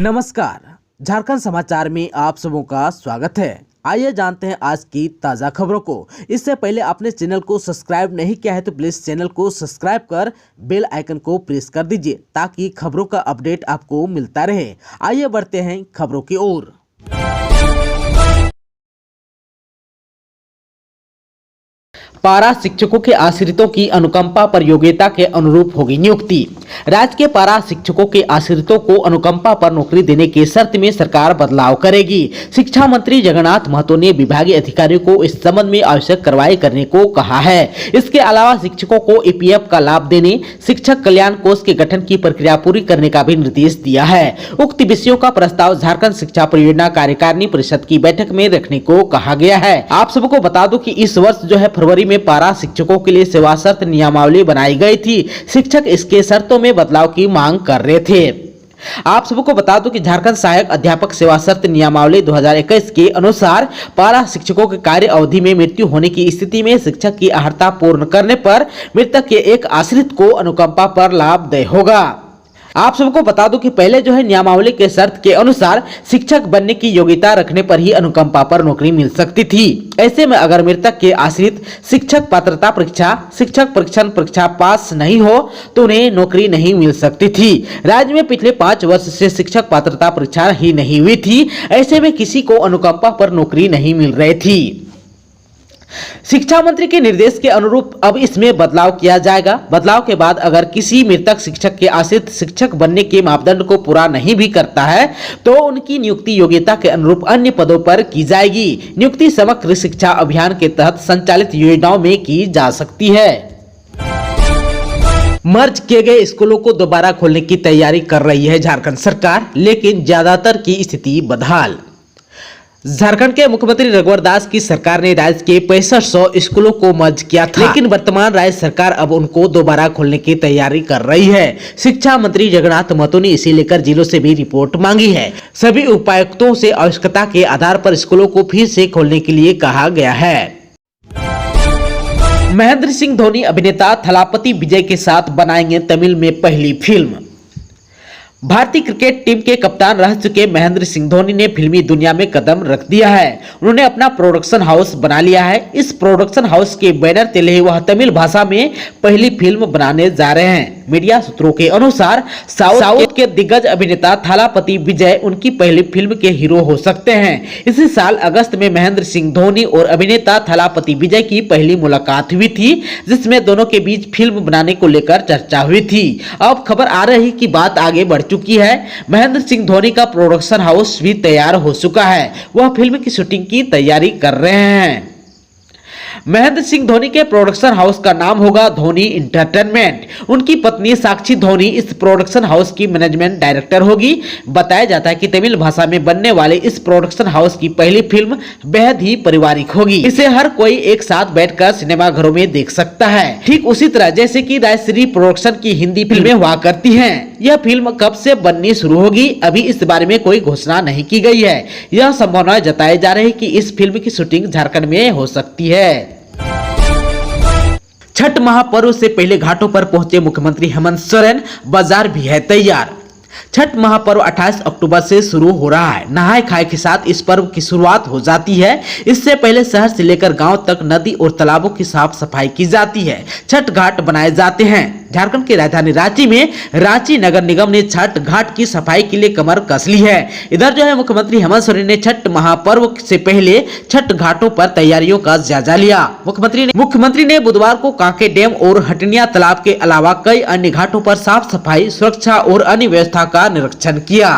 नमस्कार, झारखंड समाचार में आप सबों का स्वागत है। आइए जानते हैं आज की ताज़ा खबरों को। इससे पहले आपने चैनल को सब्सक्राइब नहीं किया है तो प्लीज़ चैनल को सब्सक्राइब कर बेल आइकन को प्रेस कर दीजिए ताकि खबरों का अपडेट आपको मिलता रहे। आइए बढ़ते हैं खबरों की ओर। पारा शिक्षकों के आश्रितों की अनुकंपा पर योग्यता के अनुरूप होगी नियुक्ति। राज्य के पारा शिक्षकों के आश्रितों को अनुकंपा पर नौकरी देने की शर्त में सरकार बदलाव करेगी। शिक्षा मंत्री जगन्नाथ महतो ने विभागीय अधिकारियों को इस संबंध में आवश्यक कार्रवाई करने को कहा है। इसके अलावा शिक्षकों को ईपीएफ का लाभ देने, शिक्षक कल्याण कोष के गठन की प्रक्रिया पूरी करने का भी निर्देश दिया है। उक्त विषयों का प्रस्ताव झारखंड शिक्षा परियोजना कार्यकारिणी परिषद की बैठक में रखने को कहा गया है। आप सबको बता दूं कि इस वर्ष फरवरी में पारा शिक्षकों के लिए सेवा शर्त नियमावली बनाई गई थी। शिक्षक इसके शर्तों में बदलाव की मांग कर रहे थे। आप सबको बता दूं कि झारखंड सहायक अध्यापक सेवा शर्त नियमावली 2021 के अनुसार पारा शिक्षकों के कार्य अवधि में मृत्यु होने की स्थिति में शिक्षक की अर्हता पूर्ण करने पर मृतक के एक आश्रित को अनुकंपा पर लाभ देय होगा। आप सबको बता दूं कि पहले नियमावली के शर्त के अनुसार शिक्षक बनने की योग्यता रखने पर ही अनुकंपा पर नौकरी मिल सकती थी। ऐसे में अगर मृतक के आश्रित शिक्षक पात्रता परीक्षा, शिक्षक परीक्षण परीक्षा पास नहीं हो तो उन्हें नौकरी नहीं मिल सकती थी। राज्य में पिछले 5 वर्ष से शिक्षक पात्रता परीक्षा ही नहीं हुई थी। ऐसे में किसी को अनुकंपा पर नौकरी नहीं मिल रही थी। शिक्षा मंत्री के निर्देश के अनुरूप अब इसमें बदलाव किया जाएगा। बदलाव के बाद अगर किसी मृतक शिक्षक के आश्रित शिक्षक बनने के मापदंड को पूरा नहीं भी करता है तो उनकी नियुक्ति योग्यता के अनुरूप अन्य पदों पर की जाएगी। नियुक्ति समग्र शिक्षा अभियान के तहत संचालित योजनाओं में की जा सकती है। मर्ज किए गए स्कूलों को दोबारा खोलने की तैयारी कर रही है झारखंड सरकार, लेकिन ज्यादातर की स्थिति बदहाल। झारखंड के मुख्यमंत्री रघुवर दास की सरकार ने राज्य के 6500 स्कूलों को मर्ज किया था, लेकिन वर्तमान राज्य सरकार अब उनको दोबारा खोलने की तैयारी कर रही है। शिक्षा मंत्री जगन्नाथ महतो ने इसे लेकर जिलों से भी रिपोर्ट मांगी है। सभी उपायुक्तों से आवश्यकता के आधार पर स्कूलों को फिर से खोलने के लिए कहा गया है। महेंद्र सिंह धोनी अभिनेता थलापति विजय के साथ बनाएंगे तमिल में पहली फिल्म। भारतीय क्रिकेट टीम के कप्तान रह चुके महेंद्र सिंह धोनी ने फिल्मी दुनिया में कदम रख दिया है। उन्होंने अपना प्रोडक्शन हाउस बना लिया है। इस प्रोडक्शन हाउस के बैनर तले वह तमिल भाषा में पहली फिल्म बनाने जा रहे हैं। मीडिया सूत्रों के अनुसार साउथ के दिग्गज अभिनेता थलापति विजय उनकी पहली फिल्म के हीरो हो सकते हैं। इसी साल अगस्त में महेंद्र सिंह धोनी और अभिनेता थलापति विजय की पहली मुलाकात हुई थी, जिसमें दोनों के बीच फिल्म बनाने को लेकर चर्चा हुई थी। अब खबर आ रही कि बात आगे बढ़ चुकी है। महेंद्र सिंह धोनी का प्रोडक्शन हाउस भी तैयार हो चुका है। वह फिल्म की शूटिंग की तैयारी कर रहे हैं। महेंद्र सिंह धोनी के प्रोडक्शन हाउस का नाम होगा धोनी एंटरटेनमेंट। उनकी पत्नी साक्षी धोनी इस प्रोडक्शन हाउस की मैनेजमेंट डायरेक्टर होगी। बताया जाता है कि तमिल भाषा में बनने वाले इस प्रोडक्शन हाउस की पहली फिल्म बेहद ही पारिवारिक होगी। इसे हर कोई एक साथ बैठकर सिनेमाघरों में देख सकता है, ठीक उसी तरह जैसे कि राजश्री प्रोडक्शन की हिंदी फिल्में हुआ करती हैं। यह फिल्म कब से बननी शुरू होगी, अभी इस बारे में कोई घोषणा नहीं की गई है। यह संभावना जताई जा रही है कि इस फिल्म की शूटिंग झारखंड में हो सकती है। छठ महापर्व से पहले घाटों पर पहुंचे मुख्यमंत्री हेमंत सोरेन, बाजार भी है तैयार। छठ महापर्व 28 अक्टूबर से शुरू हो रहा है। नहाय खाए के साथ इस पर्व की शुरुआत हो जाती है। इससे पहले शहर से लेकर गांव तक नदी और तालाबों की साफ सफाई की जाती है। छठ घाट बनाए जाते हैं। झारखंड की राजधानी रांची में रांची नगर निगम ने छठ घाट की सफाई के लिए कमर कस ली है। इधर मुख्यमंत्री हेमंत सोरेन ने छठ महापर्व से पहले छठ घाटों पर तैयारियों का जायजा लिया। मुख्यमंत्री ने बुधवार को कांके डैम और हटनिया तालाब के अलावा कई अन्य घाटों पर साफ सफाई, सुरक्षा और अन्य व्यवस्था का निरीक्षण किया।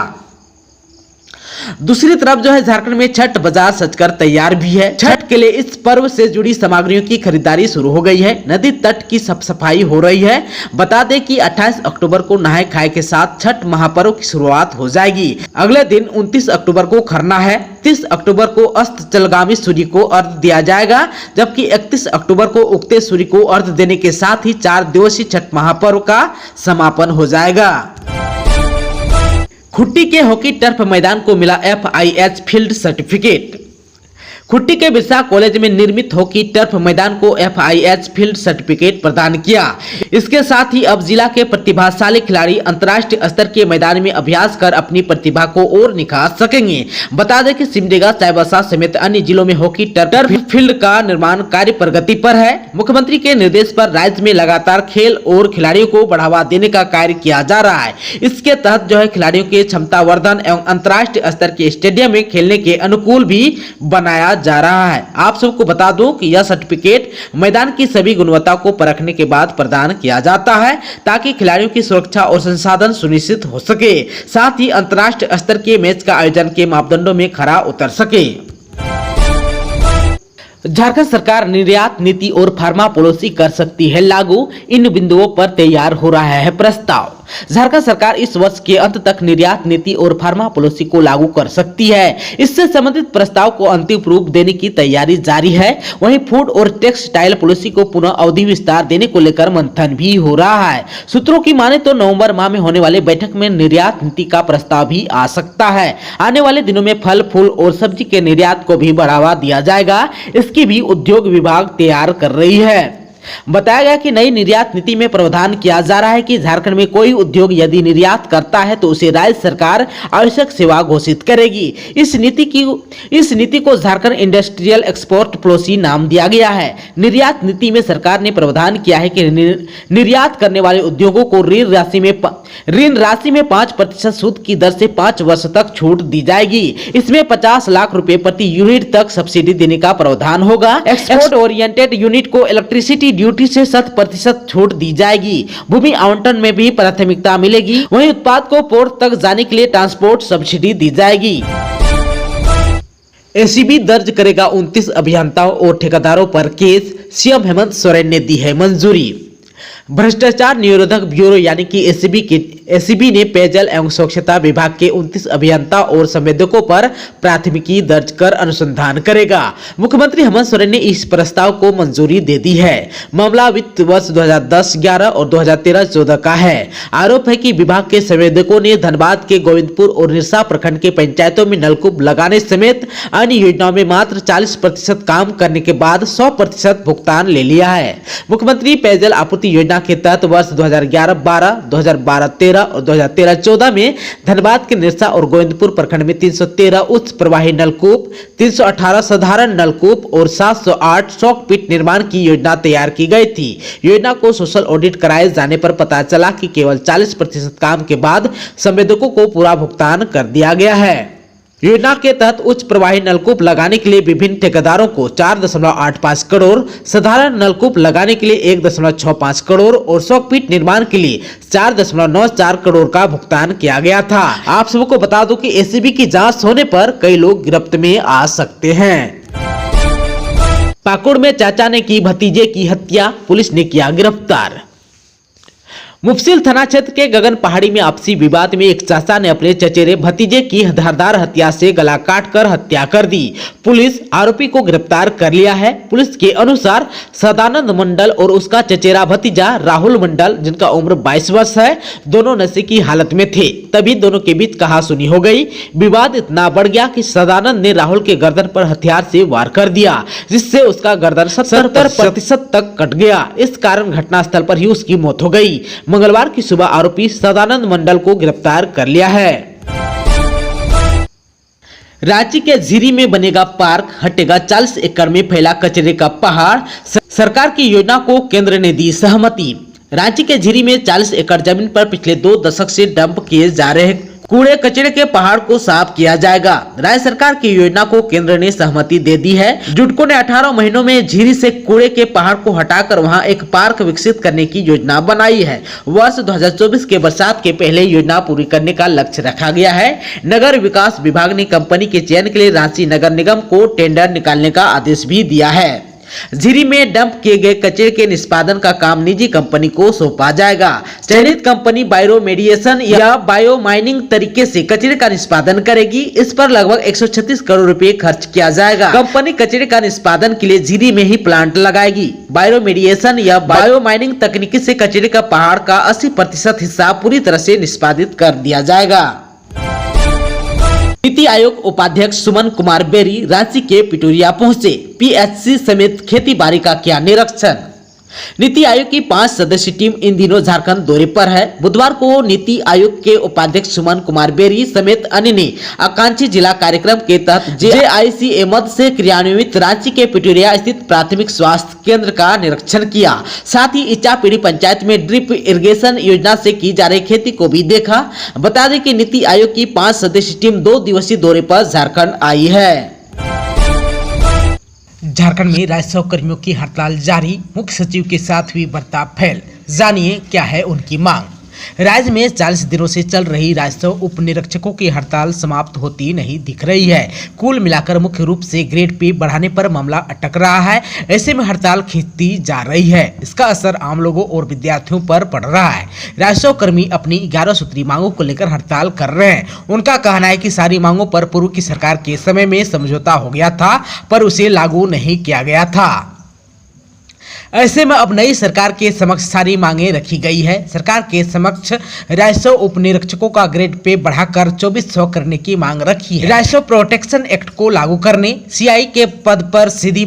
दूसरी तरफ झारखंड में छठ बाजार सजकर तैयार भी है। छठ के लिए इस पर्व से जुड़ी सामग्रियों की खरीदारी शुरू हो गई है। नदी तट की साफ सफाई हो रही है। बता दें कि 28 अक्टूबर को नहाय खाए के साथ छठ महापर्व की शुरुआत हो जाएगी। अगले दिन 29 अक्टूबर को खरना है। 30 अक्टूबर को अस्ताचलगामी सूर्य को अर्घ्य दिया जाएगा, जबकि 31 अक्टूबर को उगते सूर्य को अर्घ्य देने के साथ ही 4 दिवसीय छठ महापर्व का समापन हो जाएगा। खुट्टी के हॉकी टर्फ मैदान को मिला FIH फील्ड सर्टिफिकेट। खुट्टी के बिरसा कॉलेज में निर्मित हॉकी टर्फ मैदान को FIH फील्ड सर्टिफिकेट प्रदान किया। इसके साथ ही अब जिला के प्रतिभाशाली खिलाड़ी अंतर्राष्ट्रीय स्तर के मैदान में अभ्यास कर अपनी प्रतिभा को और निखार सकेंगे। बता दें कि सिमडेगा, चाईबासा समेत अन्य जिलों में हॉकी टर्फ फील्ड का निर्माण कार्य प्रगति पर है। मुख्यमंत्री के निर्देश पर राज्य में लगातार खेल और खिलाड़ियों को बढ़ावा देने का कार्य किया जा रहा है। इसके तहत खिलाड़ियों के क्षमता वर्धन एवं अंतर्राष्ट्रीय स्तर के स्टेडियम में खेलने के अनुकूल भी बनाया जा रहा है। आप सबको बता दूं कि यह सर्टिफिकेट मैदान की सभी गुणवत्ता को परखने के बाद प्रदान किया जाता है ताकि खिलाड़ियों की सुरक्षा और संसाधन सुनिश्चित हो सके, साथ ही अंतर्राष्ट्रीय स्तर के मैच का आयोजन के मापदंडों में खरा उतर सके। झारखंड सरकार निर्यात नीति और फार्मा पॉलिसी कर सकती है लागू, इन बिंदुओं पर तैयार हो रहा है प्रस्ताव। झारखंड सरकार इस वर्ष के अंत तक निर्यात नीति और फार्मा पॉलिसी को लागू कर सकती है। इससे संबंधित प्रस्ताव को अंतिम रूप देने की तैयारी जारी है। वहीं फूड और टेक्सटाइल पॉलिसी को पुनः अवधि विस्तार देने को लेकर मंथन भी हो रहा है। सूत्रों की माने तो नवंबर माह में होने वाले बैठक में निर्यात नीति का प्रस्ताव भी आ सकता है। आने वाले दिनों में फल, फूल और सब्जी के निर्यात को भी बढ़ावा दिया जाएगा। इसकी भी उद्योग विभाग तैयार कर रही है। बताया गया कि नई निर्यात नीति में प्रावधान किया जा रहा है कि झारखंड में कोई उद्योग यदि निर्यात करता है तो उसे राज्य सरकार आवश्यक सेवा घोषित करेगी। इस नीति को झारखंड इंडस्ट्रियल एक्सपोर्ट पॉलिसी नाम दिया गया है। निर्यात नीति में सरकार ने प्रावधान किया है कि निर्यात करने वाले उद्योगों को ऋण राशि में 5% सूद की दर से 5 वर्ष तक छूट दी जाएगी। इसमें 50 लाख रुपए प्रति यूनिट तक सब्सिडी देने का प्रावधान होगा। एक्सपोर्ट ओरिएंटेड यूनिट को इलेक्ट्रिसिटी ड्यूटी से 100% छूट दी जाएगी। भूमि आवंटन में भी प्राथमिकता मिलेगी। वहीं उत्पाद को पोर्ट तक जाने के लिए ट्रांसपोर्ट सब्सिडी दी जाएगी। ACB दर्ज करेगा 29 अभियंताओं और ठेकेदारों पर केस, सीएम हेमंत सोरेन ने दी है मंजूरी। भ्रष्टाचार निरोधक ब्यूरो यानी कि ACB ने पेयजल एवं स्वच्छता विभाग के 29 अभियंता और संवेदकों पर प्राथमिकी दर्ज कर अनुसंधान करेगा। मुख्यमंत्री हेमंत सोरेन ने इस प्रस्ताव को मंजूरी दे दी है। मामला वित्त वर्ष 2010-11 और 2013-14 का है। आरोप है कि विभाग के संवेदकों ने धनबाद के गोविंदपुर और निरसा प्रखंड के पंचायतों में नलकूप लगाने समेत अन्य योजनाओं में मात्र 40% काम करने के बाद 100% भुगतान ले लिया है। मुख्यमंत्री पेयजल आपूर्ति योजना के तहत वर्ष 2011-12, 2012-13 और 2013-14 में धनबाद के निरसा और गोविंदपुर प्रखंड में 313 उच्च प्रवाही नलकूप, 318 साधारण नलकूप और 708 शॉक पिट निर्माण की योजना तैयार की गई थी। योजना को सोशल ऑडिट कराए जाने पर पता चला कि केवल 40% काम के बाद संवेदकों को पूरा भुगतान कर दिया गया है। योजना के तहत उच्च प्रवाही नलकूप लगाने के लिए विभिन्न ठेकेदारों को 4.85 करोड़, साधारण नलकूप लगाने के लिए 1.65 करोड़ और शॉक पिट निर्माण के लिए 4.94 करोड़ का भुगतान किया गया था। आप सबको बता दूं कि ACB की जांच होने पर कई लोग गिरफ्त में आ सकते हैं। पाकुड़ में चाचा ने की भतीजे की हत्या, पुलिस ने किया गिरफ्तार। मुफस्सिल थाना क्षेत्र के गगन पहाड़ी में आपसी विवाद में एक चाचा ने अपने चचेरे भतीजे की धारदार हथियार से गला काटकर हत्या कर दी। पुलिस आरोपी को गिरफ्तार कर लिया है। पुलिस के अनुसार सदानंद मंडल और उसका चचेरा भतीजा राहुल मंडल, जिनका उम्र 22 वर्ष है, दोनों नशे की हालत में थे। तभी दोनों के बीच कहासुनी हो गई। विवाद इतना बढ़ गया कि सदानंद ने राहुल के गर्दन पर हथियार से वार कर दिया, जिससे उसका गर्दन 70% तक कट गया। इस कारण घटनास्थल पर ही उसकी मौत हो गई। मंगलवार की सुबह आरोपी सदानंद मंडल को गिरफ्तार कर लिया है। रांची के झिरी में बनेगा पार्क, हटेगा 40 एकड़ में फैला कचरे का पहाड़, सरकार की योजना को केंद्र ने दी सहमति। रांची के झिरी में 40 एकड़ जमीन पर पिछले 2 दशक से डंप किए जा रहे कूड़े कचरे के पहाड़ को साफ किया जाएगा। राज्य सरकार की योजना को केंद्र ने सहमति दे दी है। जुडको ने 18 महीनों में झिरी से कूड़े के पहाड़ को हटाकर वहां एक पार्क विकसित करने की योजना बनाई है। वर्ष 2024 के बरसात के पहले योजना पूरी करने का लक्ष्य रखा गया है। नगर विकास विभाग ने कंपनी के चयन के लिए रांची नगर निगम को टेंडर निकालने का आदेश भी दिया है। झिरी में डंप किए गए कचरे के निष्पादन का काम निजी कंपनी को सौंपा जाएगा। चयनित कंपनी बायोमेडिएशन या बायोमाइनिंग तरीके से कचरे का निष्पादन करेगी। इस पर लगभग 136 करोड़ रुपए खर्च किया जाएगा। कंपनी कचरे का निष्पादन के लिए झिरी में ही प्लांट लगाएगी। बायोमेडिएशन या बायोमाइनिंग तकनीकी से कचरे का पहाड़ का 80% हिस्सा पूरी तरह से निष्पादित कर दिया जाएगा। नीति आयोग उपाध्यक्ष सुमन कुमार बेरी रांची के पिटूरिया पहुंचे। पीएचसी समेत खेती बाड़ी का किया निरीक्षण। नीति आयोग की 5 सदस्यीय टीम इन दिनों झारखंड दौरे पर है। बुधवार को नीति आयोग के उपाध्यक्ष सुमन कुमार बेरी समेत अन्य ने आकांक्षी जिला कार्यक्रम के तहत JICA मद से क्रियान्वित रांची के पिटूरिया स्थित प्राथमिक स्वास्थ्य केंद्र का निरीक्षण किया। साथ ही इचापीड़ी पंचायत में ड्रिप इरिगेशन योजना से की जा रही खेती को भी देखा। बता दें कि नीति आयोग की 5 सदस्यीय टीम 2 दिवसीय दौरे पर झारखंड आई है। झारखंड में राजस्व कर्मियों की हड़ताल जारी, मुख्य सचिव के साथ हुई बर्ताव फेल। जानिए क्या है उनकी मांग। राज्य में 40 दिनों से चल रही राजस्व उप निरीक्षकों की हड़ताल समाप्त होती नहीं दिख रही है। कुल मिलाकर मुख्य रूप से ग्रेड पे बढ़ाने पर मामला अटक रहा है। ऐसे में हड़ताल खींचती जा रही है। इसका असर आम लोगों और विद्यार्थियों पर पड़ रहा है। राजस्व कर्मी अपनी 11 सूत्री मांगों को लेकर हड़ताल कर रहे हैं। उनका कहना है कि सारी मांगों पर पूर्व की सरकार के समय में समझौता हो गया था, पर उसे लागू नहीं किया गया था। ऐसे में अब नई सरकार के समक्ष सारी मांगे रखी गई है। सरकार के समक्ष राजस्व उप निरीक्षकों का ग्रेड पे बढ़ाकर 2400 करने की मांग रखी है। राजस्व प्रोटेक्शन एक्ट को लागू करने, सीआई के पद पर सीधी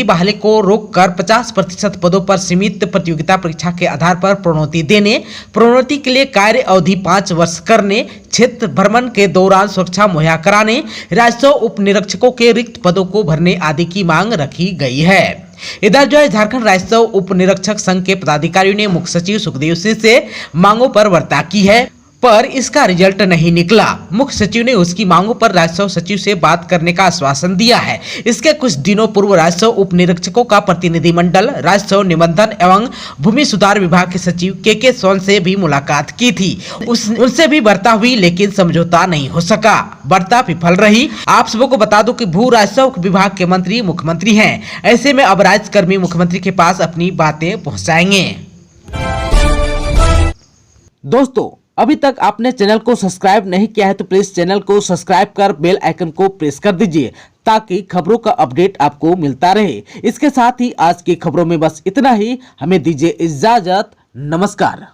बहाली को रोककर 50% पदों पर सीमित प्रतियोगिता परीक्षा के आधार पर प्रोन्नति देने, प्रोन्नति के लिए कार्य अवधि 5 वर्ष करने, क्षेत्र भ्रमण के दौरान सुरक्षा मुहैया कराने, राजस्व उप निरीक्षकों के रिक्त पदों को भरने आदि की मांग रखी गई है। इधर जो है झारखंड राजस्व उप निरीक्षक संघ के पदाधिकारियों ने मुख्य सचिव सुखदेव सिंह से मांगों पर वार्ता की है, पर इसका रिजल्ट नहीं निकला। मुख्य सचिव ने उसकी मांगों पर राजस्व सचिव से बात करने का आश्वासन दिया है। इसके कुछ दिनों पूर्व राजस्व उप निरीक्षकों का प्रतिनिधिमंडल राजस्व निबंधन एवं भूमि सुधार विभाग के सचिव के सोन से भी मुलाकात की थी। उनसे भी वार्ता हुई, लेकिन समझौता नहीं हो सका। वार्ता विफल रही। आप सबको को बता दूं कि भू राजस्व विभाग के मंत्री मुख्यमंत्री हैं। ऐसे में अब राज्यकर्मी मुख्यमंत्री के पास अपनी बातें पहुँचाएंगे। दोस्तों, अभी तक आपने चैनल को सब्सक्राइब नहीं किया है तो प्लीज चैनल को सब्सक्राइब कर बेल आइकन को प्रेस कर दीजिए, ताकि खबरों का अपडेट आपको मिलता रहे। इसके साथ ही आज की खबरों में बस इतना ही। हमें दीजिए इजाजत। नमस्कार।